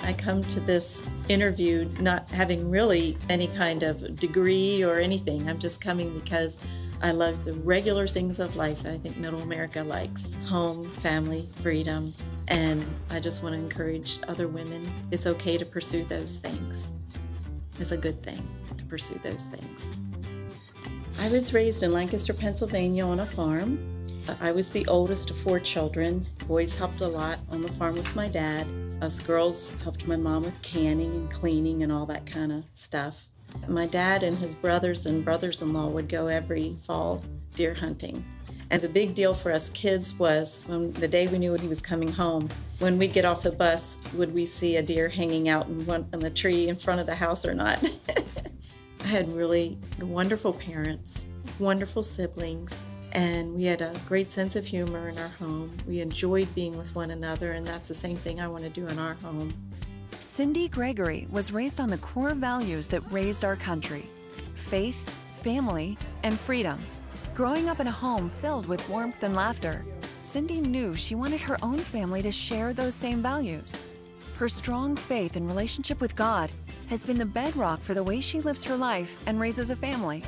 I come to this interview not having really any kind of degree or anything. I'm just coming because I love the regular things of life that I think Middle America likes. Home, family, freedom, and I just want to encourage other women. It's okay to pursue those things. It's a good thing to pursue those things. I was raised in Lancaster, Pennsylvania on a farm. I was the oldest of 4 children. Boys helped a lot on the farm with my dad. Us girls helped my mom with canning and cleaning and all that kind of stuff. My dad and his brothers and brothers-in-law would go every fall deer hunting. And the big deal for us kids was when the day we knew he was coming home, when we'd get off the bus, would we see a deer hanging out in the tree in front of the house or not? I had really wonderful parents, wonderful siblings, and we had a great sense of humor in our home. We enjoyed being with one another, and that's the same thing I want to do in our home. Cindy Gregory was raised on the core values that raised our country: faith, family, and freedom. Growing up in a home filled with warmth and laughter, Cindy knew she wanted her own family to share those same values. Her strong faith and relationship with God has been the bedrock for the way she lives her life and raises a family.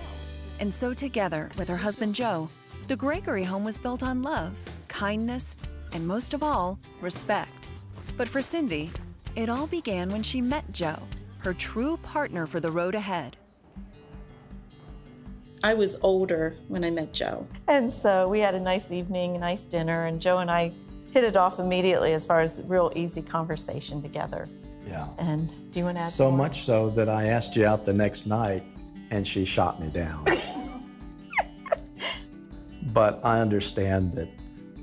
And so together, with her husband Joe, the Gregory home was built on love, kindness, and most of all, respect. But for Cindy, it all began when she met Joe, her true partner for the road ahead. I was older when I met Joe. And so we had a nice evening, a nice dinner, and Joe and I hit it off immediately as far as real easy conversation together. Yeah. And do you want to add so more? much so that I asked you out the next night and she shot me down. But I understand that,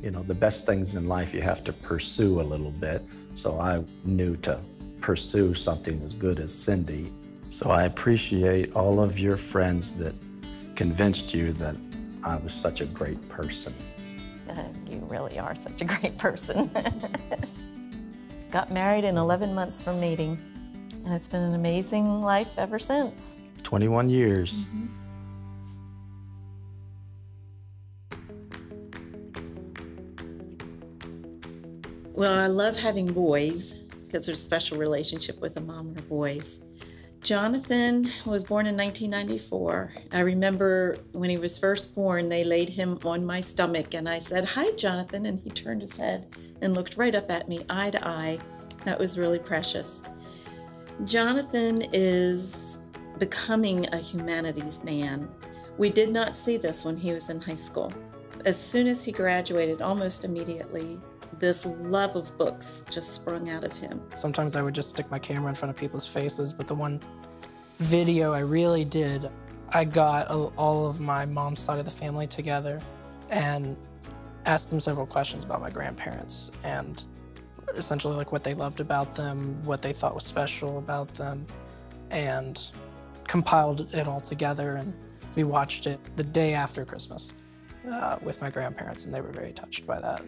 you know, the best things in life you have to pursue a little bit. So I knew to pursue something as good as Cindy. So I appreciate all of your friends that convinced you that I was such a great person. You really are such a great person. Got married in 11 months from meeting, and it's been an amazing life ever since. 21 years. Mm-hmm. Well, I love having boys because there's a special relationship with a mom and her boys. Jonathan was born in 1994. I remember when he was first born, they laid him on my stomach and I said, "Hi, Jonathan," and he turned his head and looked right up at me, eye to eye. That was really precious. Jonathan is becoming a humanities man. We did not see this when he was in high school. As soon as he graduated, almost immediately, this love of books just sprung out of him. Sometimes I would just stick my camera in front of people's faces, but the one video I really did, I got all of my mom's side of the family together and asked them several questions about my grandparents and essentially like what they loved about them, what they thought was special about them, and compiled it all together, and we watched it the day after Christmas with my grandparents, and they were very touched by that.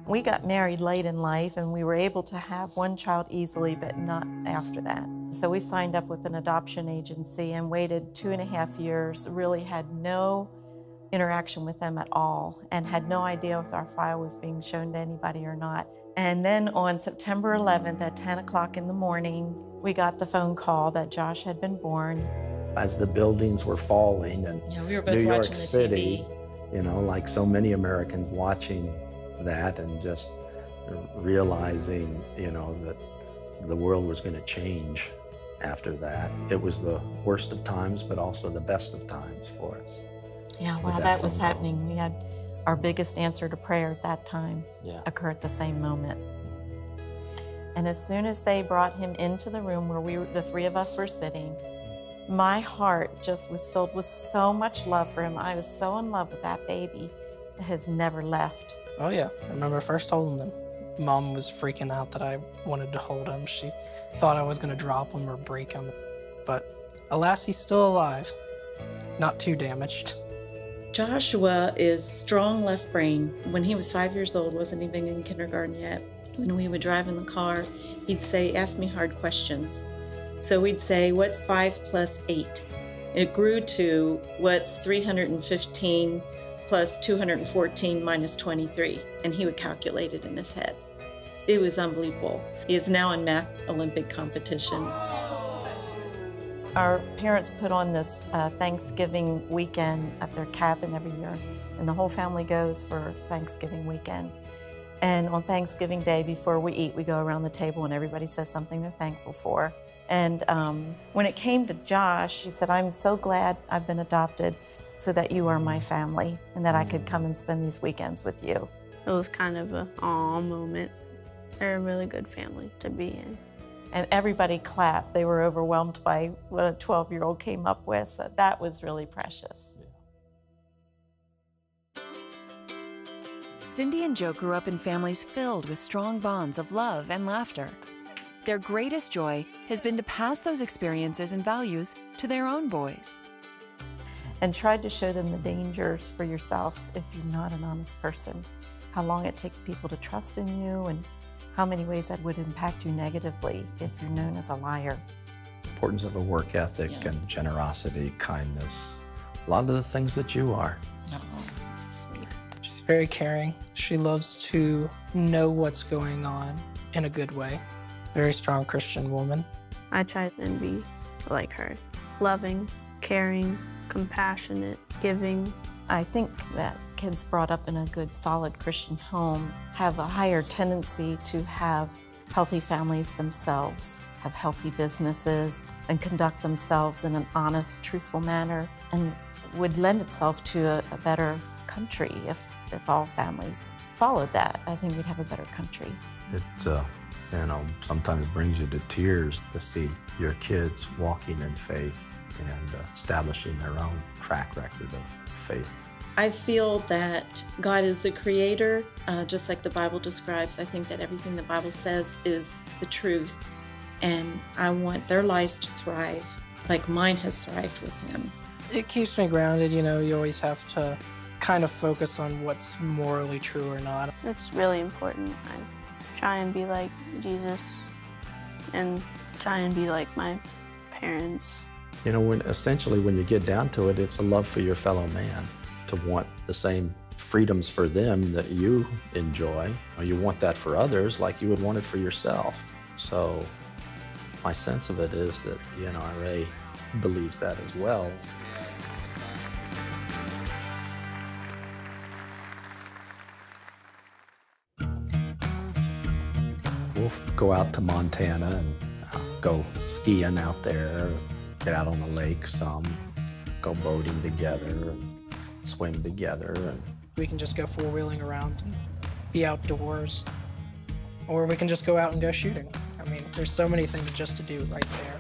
We got married late in life and we were able to have one child easily, but not after that. So we signed up with an adoption agency and waited 2.5 years, really had no interaction with them at all and had no idea if our file was being shown to anybody or not. And then on September 11th at 10 o'clock in the morning, we got the phone call that Josh had been born. As the buildings were falling in we were both New York watching the City, TV. you know, like so many Americans watching that and just realizing, you know, that the world was going to change after that. It was the worst of times, but also the best of times for us. Yeah, while that was happening, we had our biggest answer to prayer at that time occur at the same moment. And as soon as they brought him into the room where the 3 of us were sitting, my heart just was filled with so much love for him. I was so in love with that baby. It has never left. Oh yeah, I remember first holding them. Mom was freaking out that I wanted to hold him. She thought I was gonna drop him or break him. But alas, he's still alive. Not too damaged. Joshua is strong left brain. When he was 5 years old, wasn't even in kindergarten yet. When we would drive in the car, he'd say, "Ask me hard questions." So we'd say, "What's 5 plus 8?" It grew to what's 315 plus 214 minus 23, and he would calculate it in his head. It was unbelievable. He is now in math Olympic competitions. Our parents put on this Thanksgiving weekend at their cabin every year, and the whole family goes for Thanksgiving weekend. And on Thanksgiving Day, before we eat, we go around the table and everybody says something they're thankful for. And when it came to Josh, he said, "I'm so glad I've been adopted so that you are my family and that I could come and spend these weekends with you." It was kind of a aw moment. They're a really good family to be in. And everybody clapped. They were overwhelmed by what a 12-year-old came up with, so that was really precious. Cindy and Joe grew up in families filled with strong bonds of love and laughter. Their greatest joy has been to pass those experiences and values to their own boys. And tried to show them the dangers for yourself if you're not an honest person, how long it takes people to trust in you, and how many ways that would impact you negatively if you're known as a liar. Importance of a work ethic and generosity, kindness, a lot of the things that you are. Oh, sweet. She's very caring. She loves to know what's going on in a good way. Very strong Christian woman. I try to be like her. Loving, caring, compassionate, giving. I think that kids brought up in a good, solid Christian home have a higher tendency to have healthy families themselves, have healthy businesses, and conduct themselves in an honest, truthful manner, and would lend itself to a better country if all families followed that. I think we'd have a better country. It, you know, sometimes brings you to tears to see your kids walking in faith and establishing their own track record of faith. I feel that God is the creator, just like the Bible describes. I think that everything the Bible says is the truth, and I want their lives to thrive like mine has thrived with him. It keeps me grounded, you know, you always have to kind of focus on what's morally true or not. It's really important. I try and be like Jesus and try and be like my parents. You know, essentially when you get down to it, it's a love for your fellow man, to want the same freedoms for them that you enjoy, or you want that for others like you would want it for yourself. So my sense of it is that the NRA believes that as well. We'll go out to Montana and go skiing out there, get out on the lake some, go boating together, and swim together. And we can just go four-wheeling around and be outdoors, or we can just go out and go shooting. I mean, there's so many things just to do right there.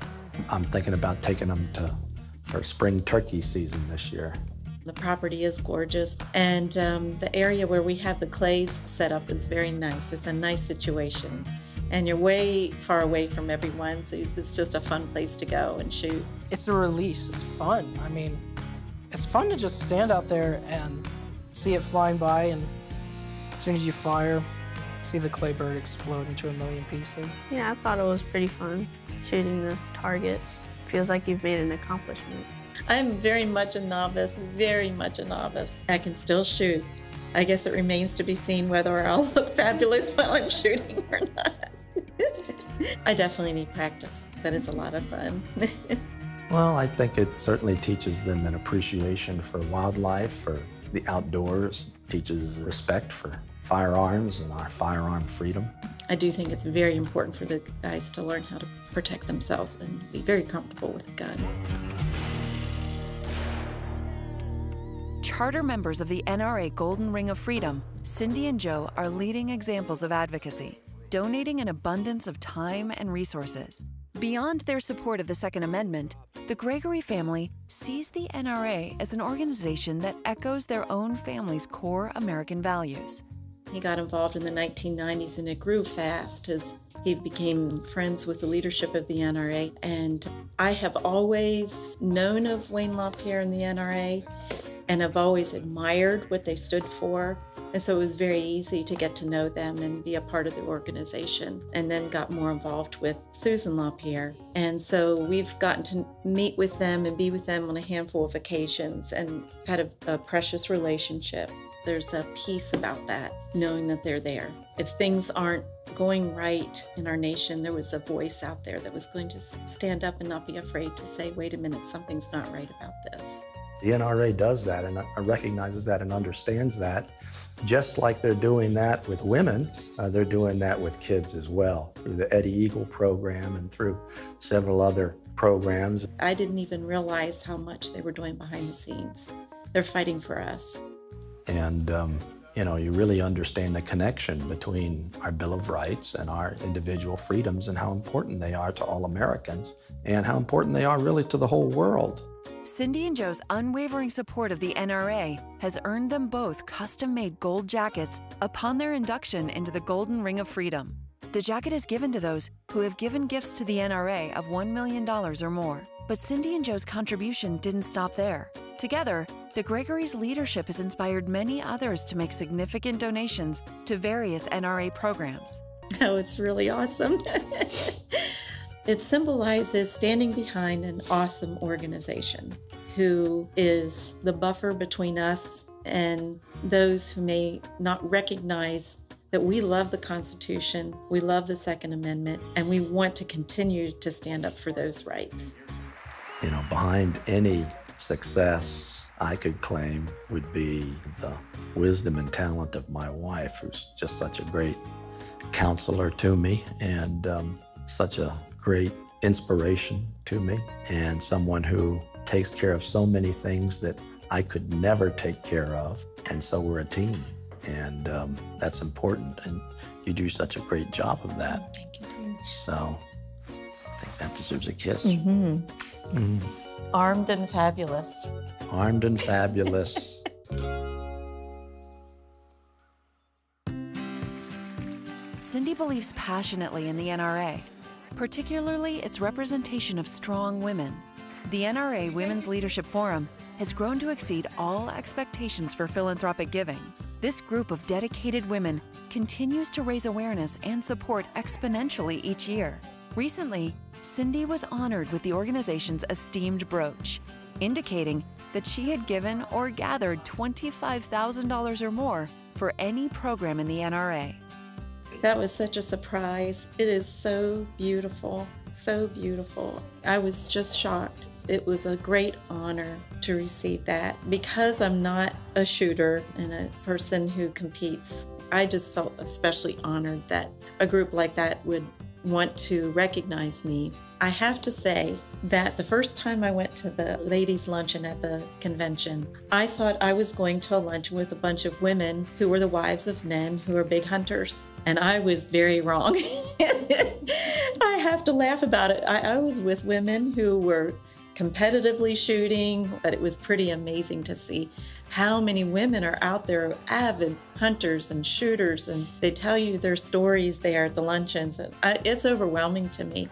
I'm thinking about taking them for spring turkey season this year. The property is gorgeous, and the area where we have the clays set up is very nice. It's a nice situation, and you're way far away from everyone, so it's just a fun place to go and shoot. It's a release. It's fun. I mean, it's fun to just stand out there and see it flying by, and as soon as you fire, see the clay bird explode into a million pieces. Yeah, I thought it was pretty fun shooting the targets. Feels like you've made an accomplishment. I'm very much a novice, very much a novice. I can still shoot. I guess it remains to be seen whether I'll look fabulous while I'm shooting or not. I definitely need practice, but it's a lot of fun. Well, I think it certainly teaches them an appreciation for wildlife, for the outdoors, teaches respect for firearms and our firearm freedom. I do think it's very important for the guys to learn how to protect themselves and be very comfortable with a gun. Charter members of the NRA Golden Ring of Freedom, Cindy and Joe are leading examples of advocacy, donating an abundance of time and resources. Beyond their support of the Second Amendment, the Gregory family sees the NRA as an organization that echoes their own family's core American values. He got involved in the 1990s, and it grew fast as he became friends with the leadership of the NRA. And I have always known of Wayne LaPierre and the NRA, and I've always admired what they stood for. And so it was very easy to get to know them and be a part of the organization, and then got more involved with Susan LaPierre. And so we've gotten to meet with them and be with them on a handful of occasions and had a precious relationship. There's a peace about that, knowing that they're there. If things aren't going right in our nation, there was a voice out there that was going to stand up and not be afraid to say, wait a minute, something's not right about this. The NRA does that and recognizes that and understands that. Just like they're doing that with women, they're doing that with kids as well, through the Eddie Eagle program and through several other programs. I didn't even realize how much they were doing behind the scenes. They're fighting for us. And you really understand the connection between our Bill of Rights and our individual freedoms and how important they are to all Americans and how important they are really to the whole world. Cindy and Joe's unwavering support of the NRA has earned them both custom-made gold jackets upon their induction into the Golden Ring of Freedom. The jacket is given to those who have given gifts to the NRA of $1 million or more. But Cindy and Joe's contribution didn't stop there. Together, the Gregory's leadership has inspired many others to make significant donations to various NRA programs. Oh, it's really awesome. It symbolizes standing behind an awesome organization who is the buffer between us and those who may not recognize that we love the Constitution, we love the Second Amendment, and we want to continue to stand up for those rights. Behind any success I could claim would be the wisdom and talent of my wife, who's just such a great counselor to me and such a great inspiration to me, and someone who takes care of so many things that I could never take care of. And so we're a team, and that's important, and you do such a great job of that. Thank you. So I think that deserves a kiss. Mm-hmm. Mm-hmm. Armed and fabulous. Armed and fabulous. Cindy believes passionately in the NRA, particularly its representation of strong women. The NRA Women's Leadership Forum has grown to exceed all expectations for philanthropic giving. This group of dedicated women continues to raise awareness and support exponentially each year. Recently, Cindy was honored with the organization's esteemed brooch, indicating that she had given or gathered $25,000 or more for any program in the NRA. That was such a surprise. It is so beautiful, so beautiful. I was just shocked. It was a great honor to receive that. Because I'm not a shooter and a person who competes, I just felt especially honored that a group like that would want to recognize me. I have to say that the first time I went to the ladies' luncheon at the convention, I thought I was going to a luncheon with a bunch of women who were the wives of men who are big hunters. And I was very wrong. I have to laugh about it. I was with women who were competitively shooting, but it was pretty amazing to see how many women are out there, avid hunters and shooters, and they tell you their stories there at the luncheons. And it's overwhelming to me.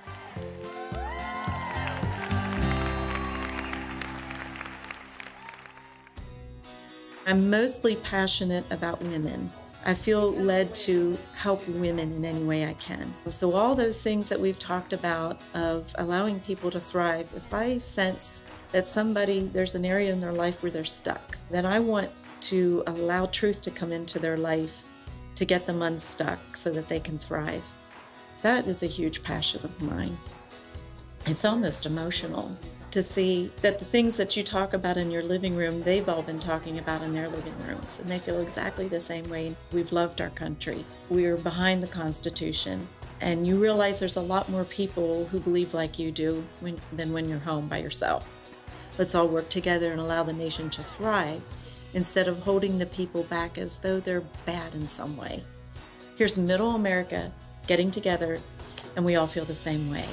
I'm mostly passionate about women. I feel led to help women in any way I can. So all those things that we've talked about of allowing people to thrive, if I sense that there's an area in their life where they're stuck, then I want to allow truth to come into their life to get them unstuck so that they can thrive. That is a huge passion of mine. It's almost emotional to see that the things that you talk about in your living room, they've all been talking about in their living rooms, and they feel exactly the same way. We've loved our country. We're behind the Constitution, and you realize there's a lot more people who believe like you do than when you're home by yourself. Let's all work together and allow the nation to thrive instead of holding the people back as though they're bad in some way. Here's Middle America getting together, and we all feel the same way.